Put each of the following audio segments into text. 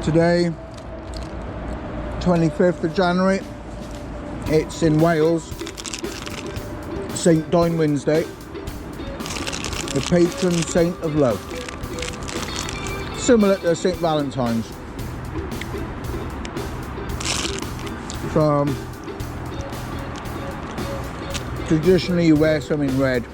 Today, 25th of January, it's in Wales, St Dwynwen's Day, the patron saint of love, similar to St Valentine's. Traditionally you wear something red.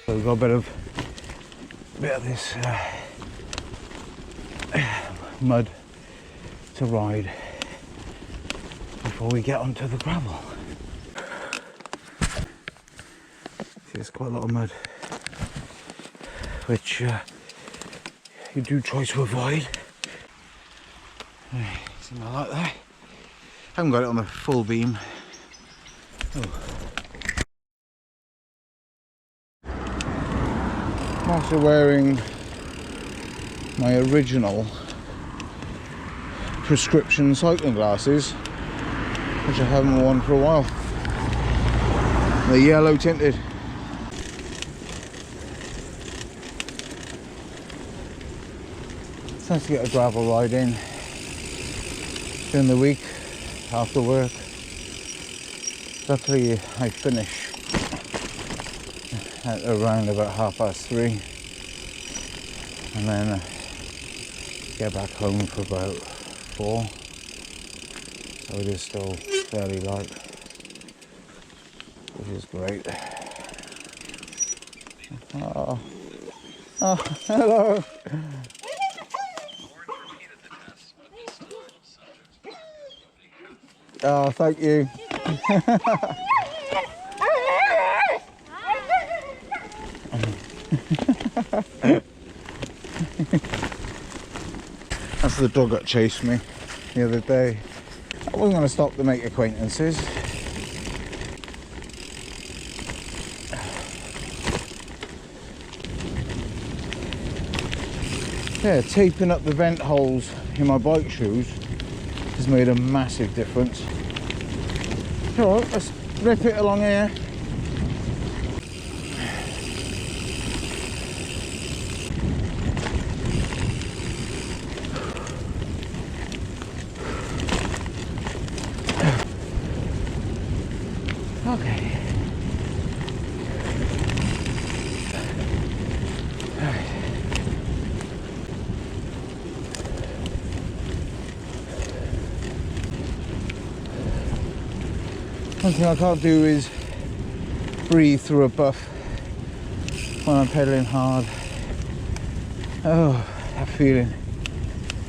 So we've got a bit of this mud to ride before we get onto the gravel. See, there's quite a lot of mud, which you do try to avoid. See my light there? Haven't got it on the full beam. Oh. After wearing my original prescription cycling glasses, which I haven't worn for a while, they're yellow tinted. It's nice to get a gravel ride in during the week after work. Luckily I finish at around about 3:30, and then get back home for about 4, so it is still fairly light, which is great. Oh, hello. Oh, thank you. the dog that chased me the other day. I wasn't going to stop to make acquaintances. Yeah, taping up the vent holes in my bike shoes has made a massive difference. Alright, let's rip it along here. Okay. One thing I can't do is breathe through a buff when I'm pedaling hard. Oh, that feeling.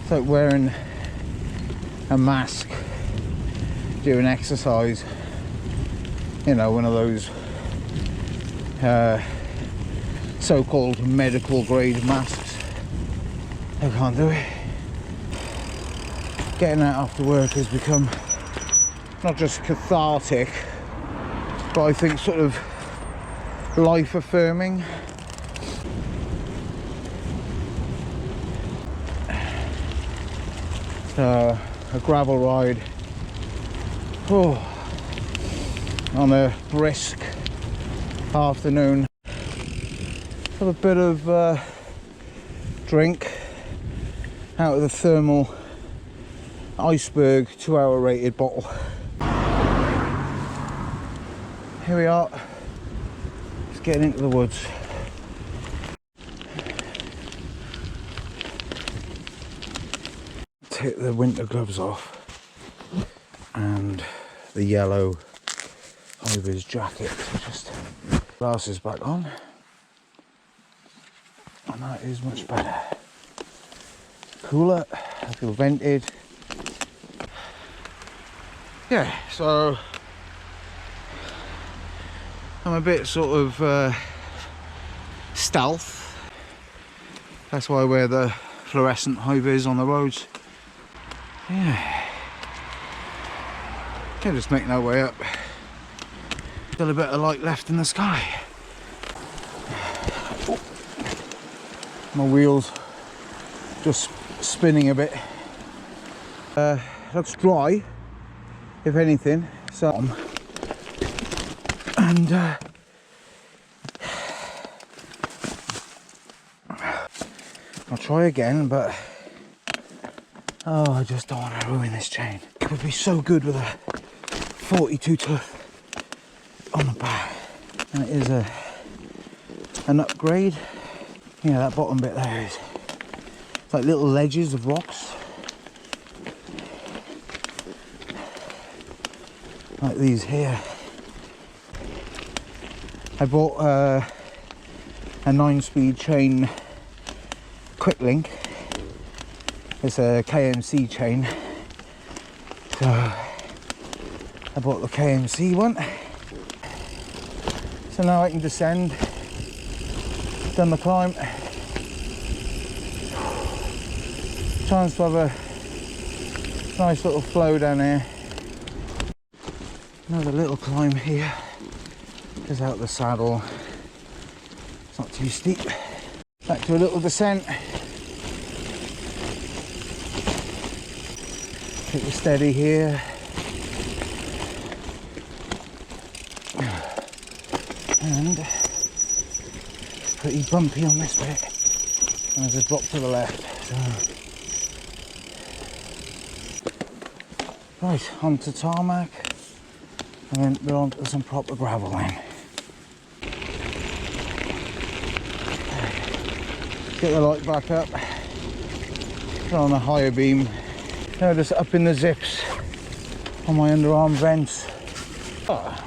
It's like wearing a mask during exercise. You know, one of those so-called medical grade masks. I can't do it. Getting out after work has become not just cathartic, but I think sort of life affirming. A gravel ride, oh, on a brisk afternoon. Have a bit of drink out of the thermal iceberg 2-hour rated bottle. Here we are, just getting into the woods. Take the winter gloves off and the yellow high-vis jacket. Just glasses back on, and that is much better. Cooler, I feel vented. Yeah, so I'm a bit sort of stealth. That's why I wear the fluorescent high-vis on the roads. Yeah, just making our way up. Still a bit of light left in the sky. My wheels just spinning a bit. Looks dry, if anything. So, and I'll try again, but oh, I just don't want to ruin this chain. It would be so good with a 42 tooth on the back, and it is an upgrade. Yeah, that bottom bit there is it's like little ledges of rocks, like these here. I bought a 9-speed chain quick link. It's a KMC chain, so I bought the KMC one. So now I can descend. Done the climb. Chance to have a nice little flow down here. Another little climb here. Just out the saddle. It's not too steep. Back to a little descent. Keep it steady here. And pretty bumpy on this bit. And there's a drop to the left. So. Right, onto tarmac. And then we're onto some proper gravel then. Get the light back up. Put on a higher beam. Now just up in the zips on my underarm vents. Oh.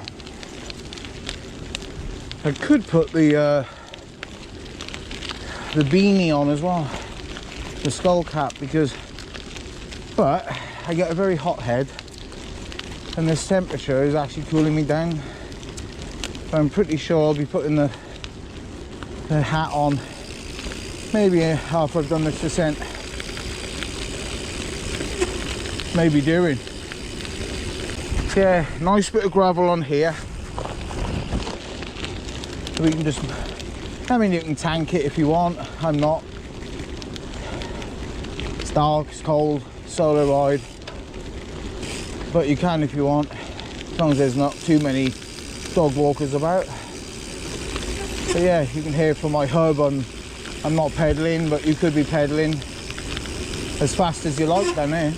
I could put the beanie on as well, the skull cap, but I get a very hot head and this temperature is actually cooling me down. So I'm pretty sure I'll be putting the hat on maybe after I've done this descent. maybe doing. Yeah, nice bit of gravel on here. So we can just, I mean, you can tank it if you want. I'm not. It's dark, it's cold, solo ride. But you can if you want, as long as there's not too many dog walkers about. So yeah, you can hear from my hub, I'm not pedaling, but you could be pedaling as fast as you like down there.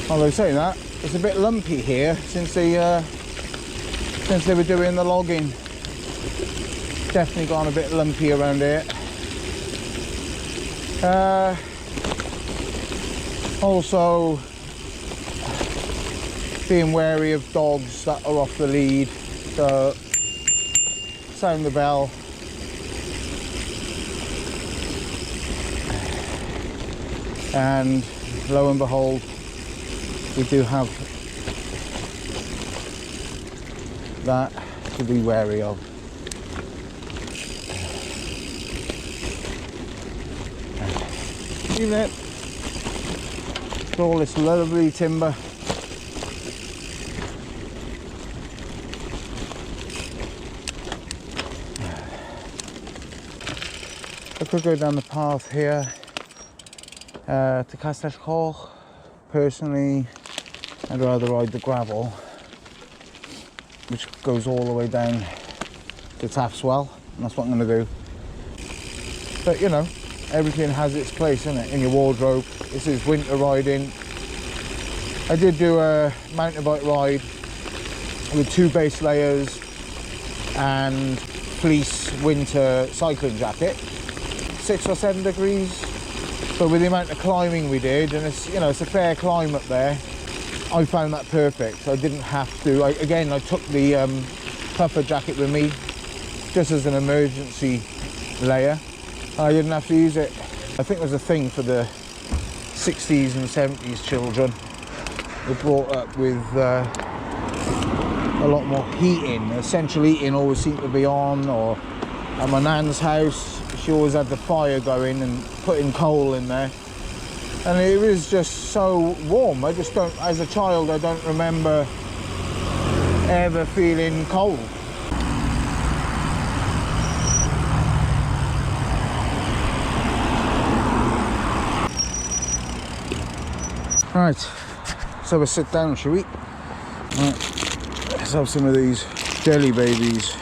Although saying that, it's a bit lumpy here since they were doing the logging. Definitely gone a bit lumpy around here. Also, being wary of dogs that are off the lead, so sound the bell. And lo and behold, we do have that to be wary of. Even it, all this lovely timber. I could go down the path here to Castellcoch. Personally, I'd rather ride the gravel, which goes all the way down to Taffswell, and that's what I'm going to do. But you know, everything has its place, isn't it, in your wardrobe. This is winter riding. I did do a mountain bike ride with 2 base layers and fleece winter cycling jacket, 6 or 7 degrees. But with the amount of climbing we did, and it's, you know, it's a fair climb up there, I found that perfect. I didn't have to. Again, I took the puffer jacket with me just as an emergency layer. I didn't have to use it. I think there's a thing for the 60s and 70s children. They're brought up with a lot more heating. Essential heating always seemed to be on, or at my nan's house, she always had the fire going and putting coal in there. And it was just so warm. I just don't, as a child, I don't remember ever feeling cold. Right, so we'll sit down, shall we? Right, let's have some of these jelly babies.